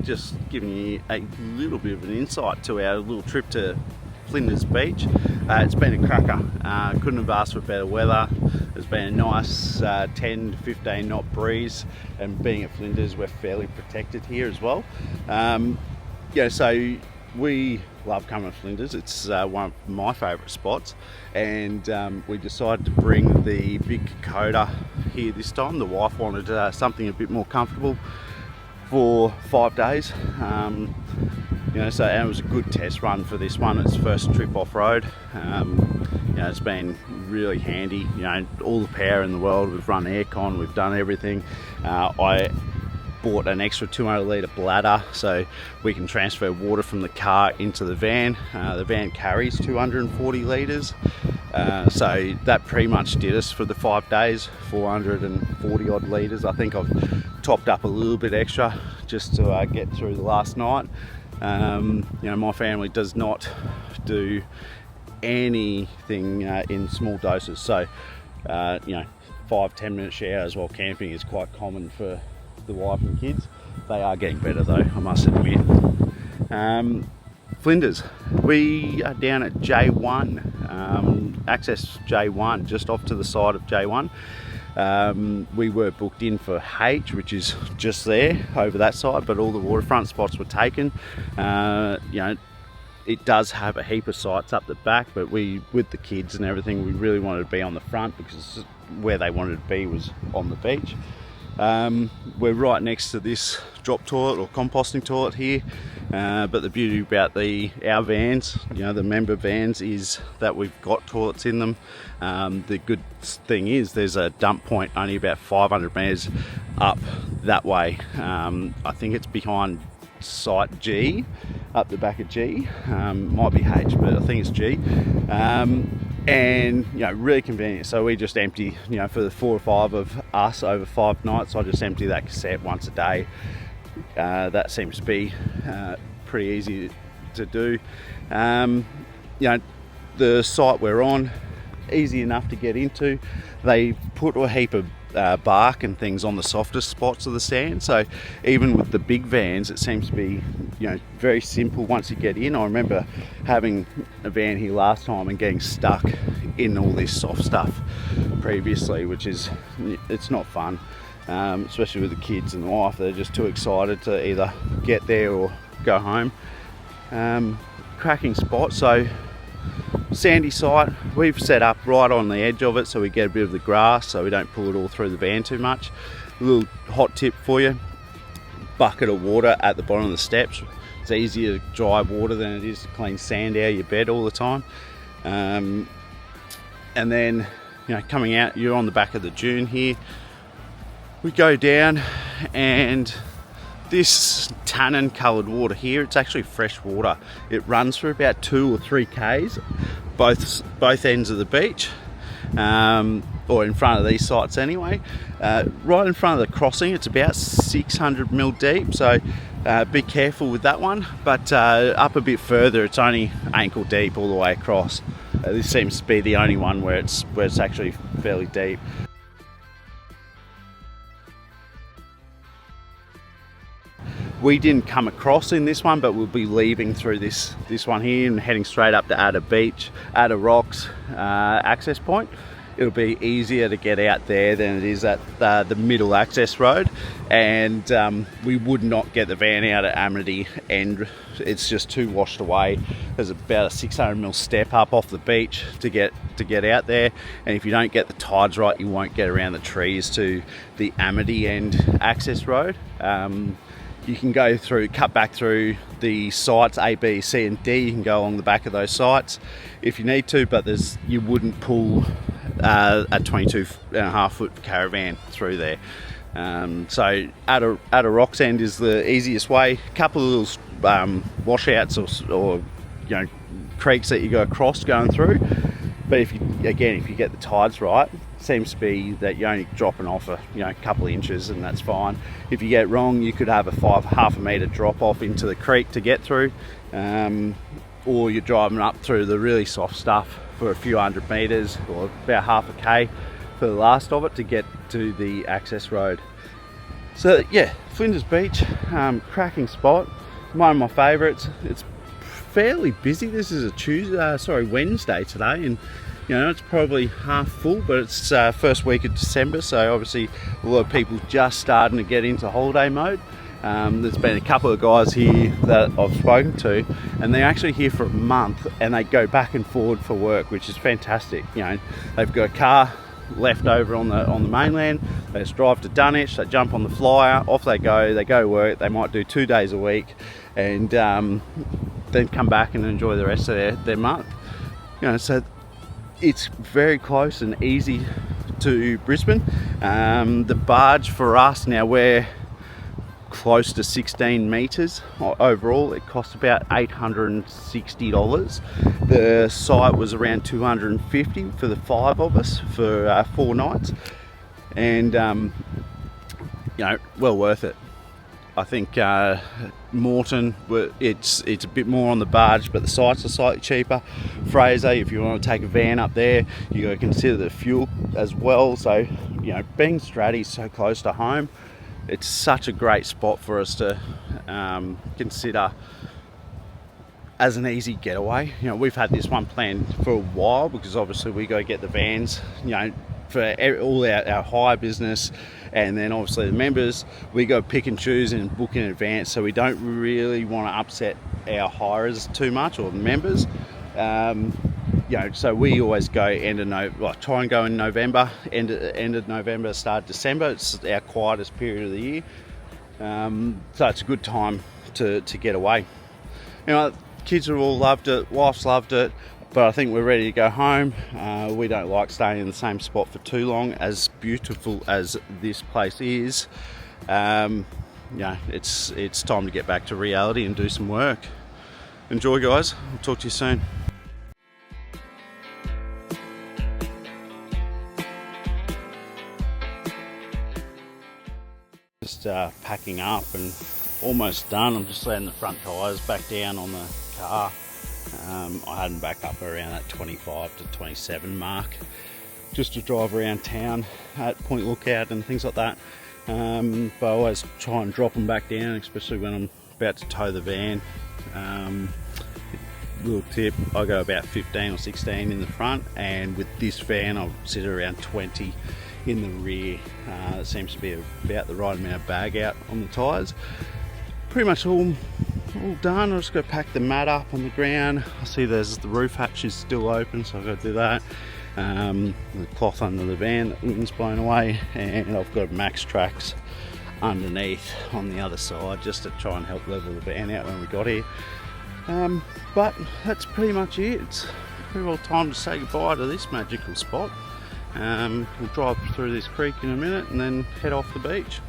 just giving you a little bit of an insight to our little trip to Flinders Beach. It's been a cracker. Couldn't have asked for better weather. There's been a nice 10 to 15 knot breeze, and being at Flinders, we're fairly protected here as well. So we love coming to Flinders. It's one of my favourite spots, and we decided to bring the big Kokoda here this time. The wife wanted something a bit more comfortable for 5 days. And it was a good test run for this one. It's first trip off-road. It's been really handy. All the power in the world. We've run aircon, we've done everything. I bought an extra 200 litre bladder so we can transfer water from the car into the van. The van carries 240 litres, so that pretty much did us for the 5 days, 440 odd litres. I think I've topped up a little bit extra just to get through the last night. My family does not do anything in small doses, so 5-10 minute showers while camping is quite common for the wife and kids. They are getting better though, I must admit. Flinders, we are down at J1, access J1, just off to the side of J1. We were booked in for H, which is just there over that side, but all the waterfront spots were taken. It does have a heap of sites up the back, but with the kids and everything, we really wanted to be on the front because where they wanted to be was on the beach. We're right next to this drop toilet or composting toilet here, but the beauty about our vans, the member vans, is that we've got toilets in them. The good thing is there's a dump point only about 500 metres up that way. I think it's behind site G, up the back of G. Might be H, but I think it's G. And really convenient. So we just empty, for the 4 or 5 of us over 5 nights, I just empty that cassette once a day. That seems to be pretty easy to do. The site we're on, easy enough to get into. They put a heap of bark and things on the softest spots of the sand, so even with the big vans it seems to be very simple once you get in. I remember having a van here last time and getting stuck in all this soft stuff previously, it's not fun, especially with the kids and the wife. They're just too excited to either get there or go home. Cracking spot. So sandy site, we've set up right on the edge of it so we get a bit of the grass so we don't pull it all through the van too much. A little hot tip for you: bucket of water at the bottom of the steps. It's easier to dry water than it is to clean sand out of your bed all the time. And then coming out, you're on the back of the dune here. We go down, and this tannin coloured water here, it's actually fresh water. It runs for about 2 or 3 k's both ends of the beach, or in front of these sites anyway. Right in front of the crossing, it's about 600 mil deep, so be careful with that one. But up a bit further, it's only ankle deep all the way across. This seems to be the only one where it's actually fairly deep. We didn't come across in this one, but we'll be leaving through this one here and heading straight up to Adder Beach, Adder Rocks access point. It'll be easier to get out there than it is at the middle access road, and we would not get the van out at Amity End. It's just too washed away. There's about a 600 mil step up off the beach to get out there, and if you don't get the tides right, you won't get around the trees to the Amity End access road. You can go through, cut back through the sites A, B, C and D. You can go along the back of those sites if you need to, but you wouldn't pull a 22.5 foot caravan through there. So Adder Rocks End is the easiest way. A couple of little washouts or creeks that you go across going through, but if you get the tides right, seems to be that you're only dropping off a couple of inches, and that's fine. If you get it wrong, you could have half a metre drop off into the creek to get through, or you're driving up through the really soft stuff for a few hundred metres or about half a k for the last of it to get to the access road. So yeah, Flinders Beach, cracking spot, one of my favourites. It's fairly busy. This is a Wednesday today, and you know it's probably half full, but it's first week of December, so obviously a lot of people just starting to get into holiday mode. There's been a couple of guys here that I've spoken to, and they're actually here for a month, and they go back and forward for work, which is fantastic. You know, they've got a car left over on the mainland. They just drive to Dunwich, they jump on the flyer, off they go work. They might do 2 days a week, and then come back and enjoy the rest of their month. You know, so it's very close and easy to Brisbane. The barge for us now, we're close to 16 meters overall. It cost about $860. The site was around $250 for the 5 of us for 4 nights, and you know, well worth it. I think Moreton, it's a bit more on the barge, but the sites are slightly cheaper. Fraser, if you want to take a van up there, you got to consider the fuel as well. So you know, being Straddy's so close to home, it's such a great spot for us to consider as an easy getaway. You know, we've had this one planned for a while because obviously we got to get the vans, you know, for all our hire business, and then obviously the members, we go pick and choose and book in advance, so we don't really want to upset our hirers too much, or the members. You know, so we always go try and go in November, end of November, start December. It's our quietest period of the year, so it's a good time to get away. You know, kids have all loved it, wife's loved it, but I think we're ready to go home. We don't like staying in the same spot for too long, as beautiful as this place is. You know, it's time to get back to reality and do some work. Enjoy, guys. I'll talk to you soon. Just packing up and almost done. I'm just letting the front tyres back down on the car. I had them back up around that 25 to 27 mark, just to drive around town at Point Lookout and things like that. But I always try and drop them back down, especially when I'm about to tow the van. Little tip, I go about 15 or 16 in the front, and with this van I'll sit around 20 in the rear. It seems to be about the right amount of bag out on the tyres. Pretty much all done. I've just got to pack the mat up on the ground. I see there's the roof hatch is still open, so I've got to do that. The cloth under the van, the wind's blown away, and I've got Max Tracks underneath on the other side just to try and help level the van out when we got here. But that's pretty much it. It's pretty well time to say goodbye to this magical spot. We'll drive through this creek in a minute and then head off the beach.